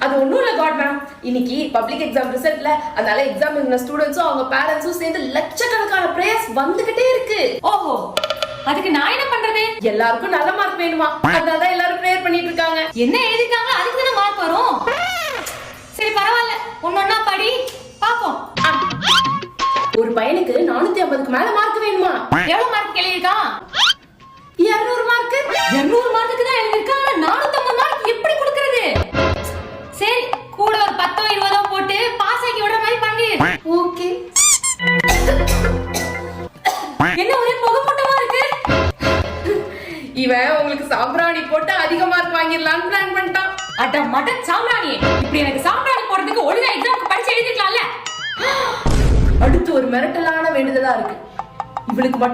அது ஒண்ணும் இல்ல காட் மேம், இன்னைக்கு பப்ளிக் எக்ஸாம் ரிசல்ட்ல அதனால எக்ஸாம் எழுதின ஸ்டூடெண்ட்ஸும் அவங்க பேரண்ட்ஸும் சேர்ந்து லட்சக்கணக்கான பிரேயர்ஸ் வந்துகிட்டே இருக்கு. ஓஹோ, அதுக்கு நான் என்ன பண்றது? எல்லாருக்கும் நல்ல மார்க் வேணுமா, அதனால தான் எல்லாரும் பிரேயர் பண்ணிட்டு இருக்காங்க. என்ன எழுதிருக்காங்க, அதுக்கு தான மார்க் வரும். சரி பரவாயில்ல, ஒன்னொன்னா படி பாப்போம். ஒரு பையனுக்கு 450க்கு மேல மார்க் வேணுமா? எவ்வளவு மார்க் எழுதிருக்கான்? 200 மார்க். 200 மார்க்குக்கு தான் எழுதிருக்கான். 450 மார்க் எப்படி கொடுக்கிறது? சரி, கூட ஒரு 10 20 போட்டு பாஸ் ஆக்கி விடுற மாதிரி பண்ணு. ஓகே. என்ன ஒரே புகை மூட்டமா இருக்கு? இவன் உங்களுக்கு சாம்பிராணி போட்டு அதிக மார்க் வாங்கிடலாம்னு பிளான் பண்ணிட்டான். அட மட்டன் சாம்பிராணி, இப்படி எனக்கு சாம்பிராணி போடுறதுக்கு ஒழுங்கா எக்ஸாம்க்கு படிச்சு எழுதிக்கலாம்ல. அடுத்து ஒரு மிரட்டலான வேண்டுதலா இருக்கு. இவளுக்கு